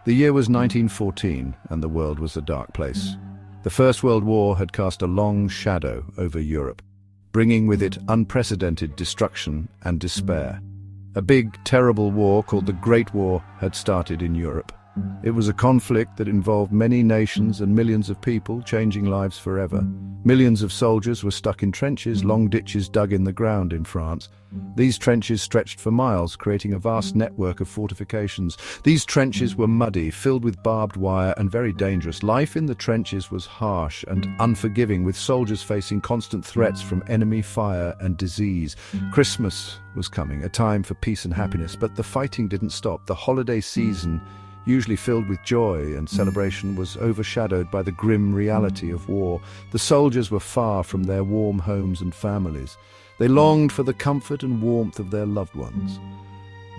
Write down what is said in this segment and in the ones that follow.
The year was 1914, and the world was a dark place. The First World War had cast a long shadow over Europe, bringing with it unprecedented destruction and despair. A big, terrible war called the Great War had started in Europe. It was a conflict that involved many nations and millions of people, changing lives forever. Millions of soldiers were stuck in trenches, long ditches dug in the ground in France. These trenches stretched for miles, creating a vast network of fortifications. These trenches were muddy, filled with barbed wire, and very dangerous. Life in the trenches was harsh and unforgiving, with soldiers facing constant threats from enemy fire and disease. Christmas was coming, a time for peace and happiness, but the fighting didn't stop. The holiday season, usually filled with joy and celebration, was overshadowed by the grim reality of war. The soldiers were far from their warm homes and families. They longed for the comfort and warmth of their loved ones,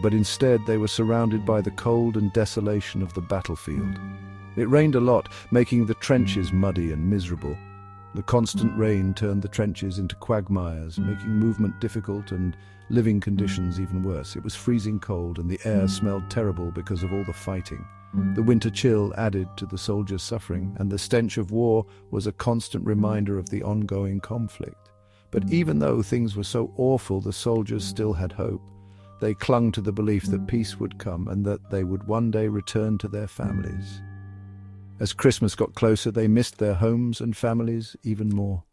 but instead they were surrounded by the cold and desolation of the battlefield. It rained a lot, making the trenches muddy and miserable. The constant rain turned the trenches into quagmires, making movement difficult and living conditions even worse. It was freezing cold, and the air smelled terrible because of all the fighting. The winter chill added to the soldiers' suffering, and the stench of war was a constant reminder of the ongoing conflict. But even though things were so awful, the soldiers still had hope. They clung to the belief that peace would come and that they would one day return to their families. As Christmas got closer, they missed their homes and families even more.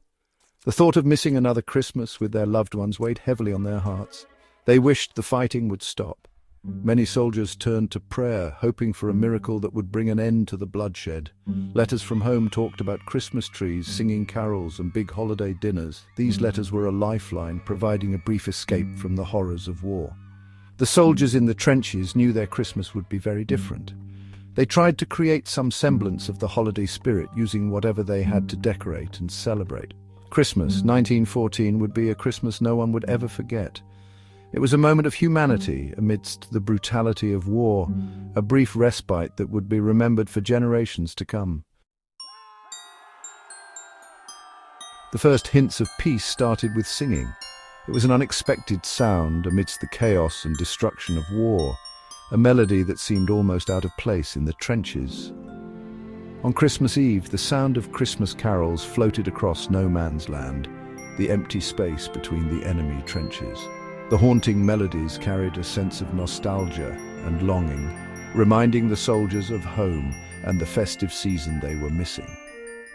The thought of missing another Christmas with their loved ones weighed heavily on their hearts. They wished the fighting would stop. Many soldiers turned to prayer, hoping for a miracle that would bring an end to the bloodshed. Letters from home talked about Christmas trees, singing carols, and big holiday dinners. These letters were a lifeline, providing a brief escape from the horrors of war. The soldiers in the trenches knew their Christmas would be very different. They tried to create some semblance of the holiday spirit, using whatever they had to decorate and celebrate. Christmas, 1914, would be a Christmas no one would ever forget. It was a moment of humanity amidst the brutality of war, a brief respite that would be remembered for generations to come. The first hints of peace started with singing. It was an unexpected sound amidst the chaos and destruction of war, a melody that seemed almost out of place in the trenches. On Christmas Eve, the sound of Christmas carols floated across no man's land, the empty space between the enemy trenches. The haunting melodies carried a sense of nostalgia and longing, reminding the soldiers of home and the festive season they were missing.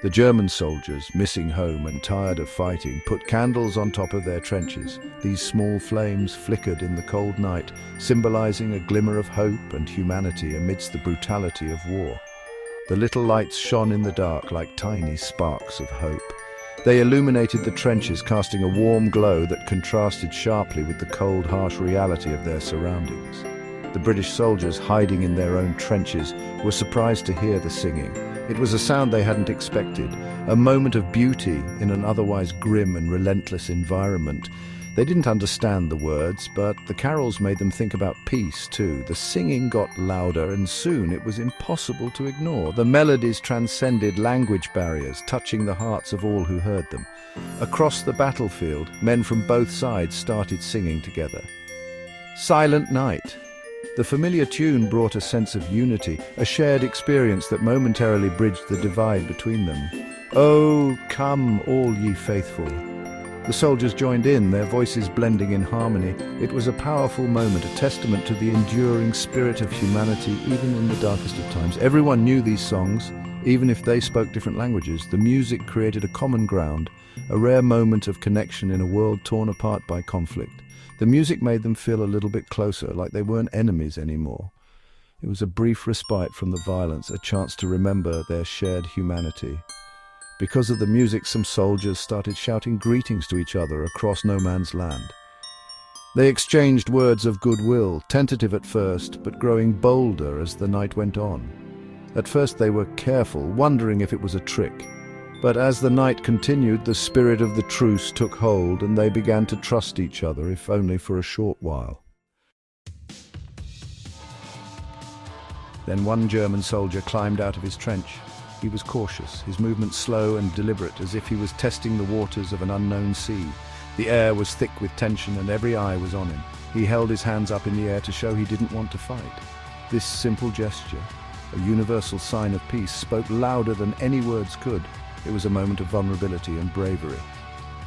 The German soldiers, missing home and tired of fighting, put candles on top of their trenches. These small flames flickered in the cold night, symbolizing a glimmer of hope and humanity amidst the brutality of war. The little lights shone in the dark like tiny sparks of hope. They illuminated the trenches, casting a warm glow that contrasted sharply with the cold, harsh reality of their surroundings. The British soldiers, hiding in their own trenches, were surprised to hear the singing. It was a sound they hadn't expected, a moment of beauty in an otherwise grim and relentless environment. They didn't understand the words, but the carols made them think about peace too. The singing got louder, and soon it was impossible to ignore. The melodies transcended language barriers, touching the hearts of all who heard them. Across the battlefield, men from both sides started singing together. Silent Night. The familiar tune brought a sense of unity, a shared experience that momentarily bridged the divide between them. Oh, come, all ye faithful. The soldiers joined in, their voices blending in harmony. It was a powerful moment, a testament to the enduring spirit of humanity, even in the darkest of times. Everyone knew these songs, even if they spoke different languages. The music created a common ground, a rare moment of connection in a world torn apart by conflict. The music made them feel a little bit closer, like they weren't enemies anymore. It was a brief respite from the violence, a chance to remember their shared humanity. Because of the music, some soldiers started shouting greetings to each other across no man's land. They exchanged words of goodwill, tentative at first, but growing bolder as the night went on. At first they were careful, wondering if it was a trick. But as the night continued, the spirit of the truce took hold, and they began to trust each other, if only for a short while. Then one German soldier climbed out of his trench. He was cautious, his movements slow and deliberate, as if he was testing the waters of an unknown sea. The air was thick with tension and every eye was on him. He held his hands up in the air to show he didn't want to fight. This simple gesture, a universal sign of peace, spoke louder than any words could. It was a moment of vulnerability and bravery.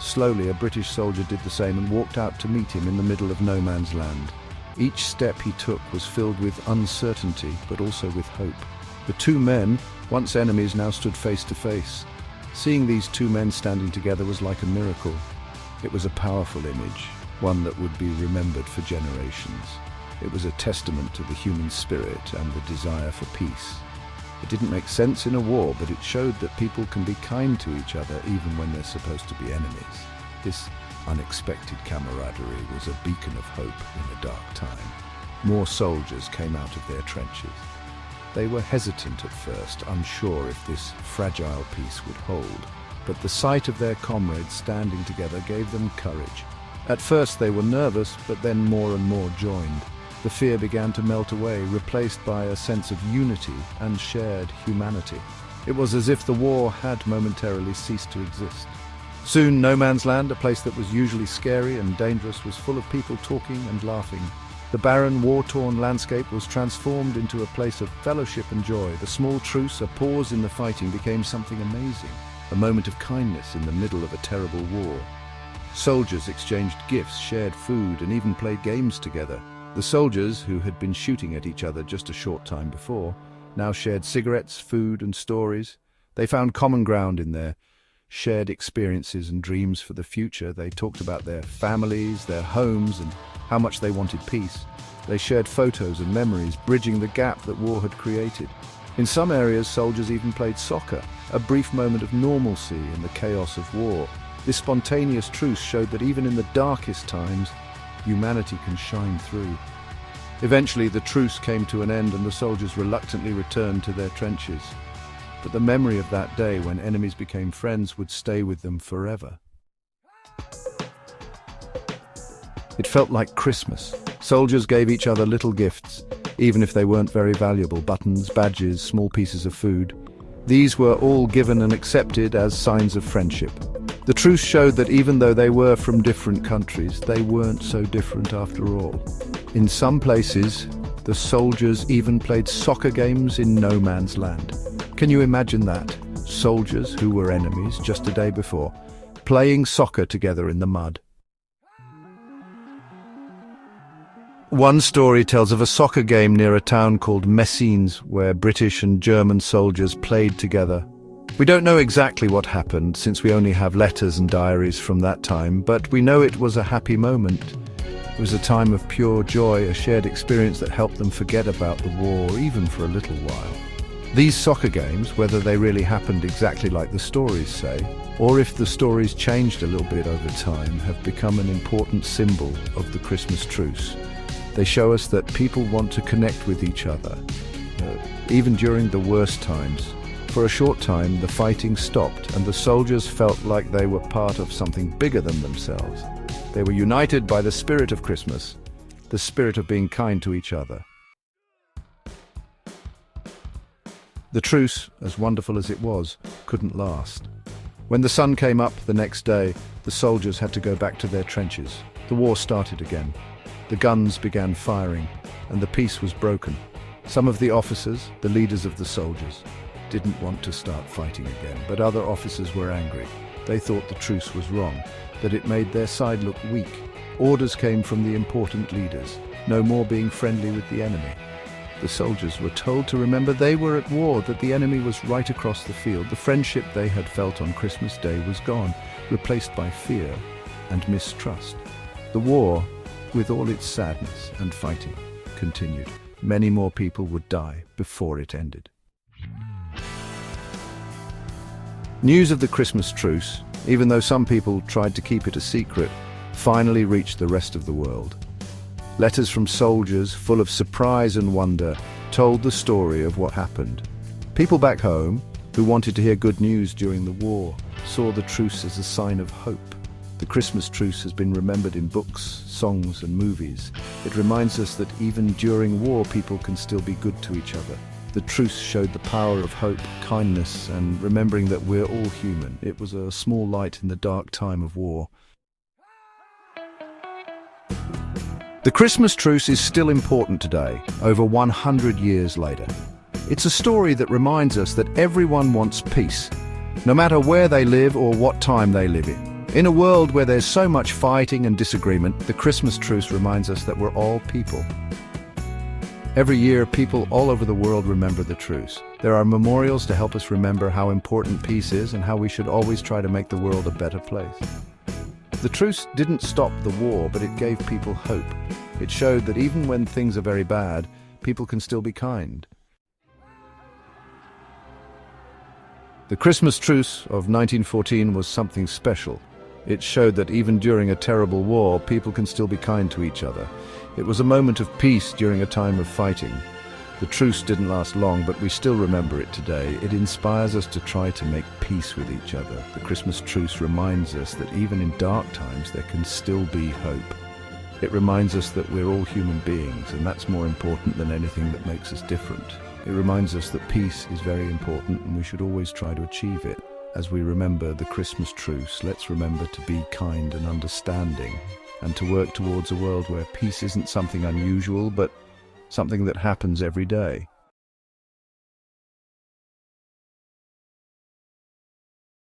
Slowly, a British soldier did the same and walked out to meet him in the middle of no man's land. Each step he took was filled with uncertainty, but also with hope. The two men, once enemies, now stood face to face. Seeing these two men standing together was like a miracle. It was a powerful image, one that would be remembered for generations. It was a testament to the human spirit and the desire for peace. It didn't make sense in a war, but it showed that people can be kind to each other even when they're supposed to be enemies. This unexpected camaraderie was a beacon of hope in a dark time. More soldiers came out of their trenches. They were hesitant at first, unsure if this fragile peace would hold, but the sight of their comrades standing together gave them courage. At first they were nervous, but then more and more joined. The fear began to melt away, replaced by a sense of unity and shared humanity. It was as if the war had momentarily ceased to exist. Soon, no man's land, a place that was usually scary and dangerous, was full of people talking and laughing. The barren, war-torn landscape was transformed into a place of fellowship and joy. The small truce, a pause in the fighting, became something amazing, a moment of kindness in the middle of a terrible war. Soldiers exchanged gifts, shared food, and even played games together. The soldiers, who had been shooting at each other just a short time before, now shared cigarettes, food, and stories. They found common ground in their shared experiences and dreams for the future. They talked about their families, their homes, and how much they wanted peace. They shared photos and memories, bridging the gap that war had created. In some areas, soldiers even played soccer, a brief moment of normalcy in the chaos of war. This spontaneous truce showed that even in the darkest times, humanity can shine through. Eventually, the truce came to an end and the soldiers reluctantly returned to their trenches. But the memory of that day when enemies became friends would stay with them forever. It felt like Christmas. Soldiers gave each other little gifts, even if they weren't very valuable: buttons, badges, small pieces of food. These were all given and accepted as signs of friendship. The truce showed that even though they were from different countries, they weren't so different after all. In some places, the soldiers even played soccer games in no man's land. Can you imagine that? Soldiers who were enemies just a day before, playing soccer together in the mud. One story tells of a soccer game near a town called Messines, where British and German soldiers played together. We don't know exactly what happened, since we only have letters and diaries from that time, but we know it was a happy moment. It was a time of pure joy, a shared experience that helped them forget about the war, even for a little while. These soccer games, whether they really happened exactly like the stories say, or if the stories changed a little bit over time, have become an important symbol of the Christmas truce. They show us that people want to connect with each other, even during the worst times. For a short time, the fighting stopped, and the soldiers felt like they were part of something bigger than themselves. They were united by the spirit of Christmas, the spirit of being kind to each other. The truce, as wonderful as it was, couldn't last. When the sun came up the next day, the soldiers had to go back to their trenches. The war started again. The guns began firing, and the peace was broken. Some of the officers, the leaders of the soldiers, didn't want to start fighting again, but other officers were angry. They thought the truce was wrong, that it made their side look weak. Orders came from the important leaders: no more being friendly with the enemy. The soldiers were told to remember they were at war, that the enemy was right across the field. The friendship they had felt on Christmas Day was gone, replaced by fear and mistrust. The war, with all its sadness and fighting, continued. Many more people would die before it ended. News of the Christmas truce, even though some people tried to keep it a secret, finally reached the rest of the world. Letters from soldiers, full of surprise and wonder, told the story of what happened. People back home, who wanted to hear good news during the war, saw the truce as a sign of hope. The Christmas truce has been remembered in books, songs, and movies. It reminds us that even during war, people can still be good to each other. The truce showed the power of hope, kindness, and remembering that we're all human. It was a small light in the dark time of war. The Christmas truce is still important today, over 100 years later. It's a story that reminds us that everyone wants peace, no matter where they live or what time they live in. In a world where there's so much fighting and disagreement, the Christmas truce reminds us that we're all people. Every year, people all over the world remember the truce. There are memorials to help us remember how important peace is and how we should always try to make the world a better place. The truce didn't stop the war, but it gave people hope. It showed that even when things are very bad, people can still be kind. The Christmas Truce of 1914 was something special. It showed that even during a terrible war, people can still be kind to each other. It was a moment of peace during a time of fighting. The truce didn't last long, but we still remember it today. It inspires us to try to make peace with each other. The Christmas truce reminds us that even in dark times, there can still be hope. It reminds us that we're all human beings, and that's more important than anything that makes us different. It reminds us that peace is very important, and we should always try to achieve it. As we remember the Christmas truce, let's remember to be kind and understanding, and to work towards a world where peace isn't something unusual, but something that happens every day.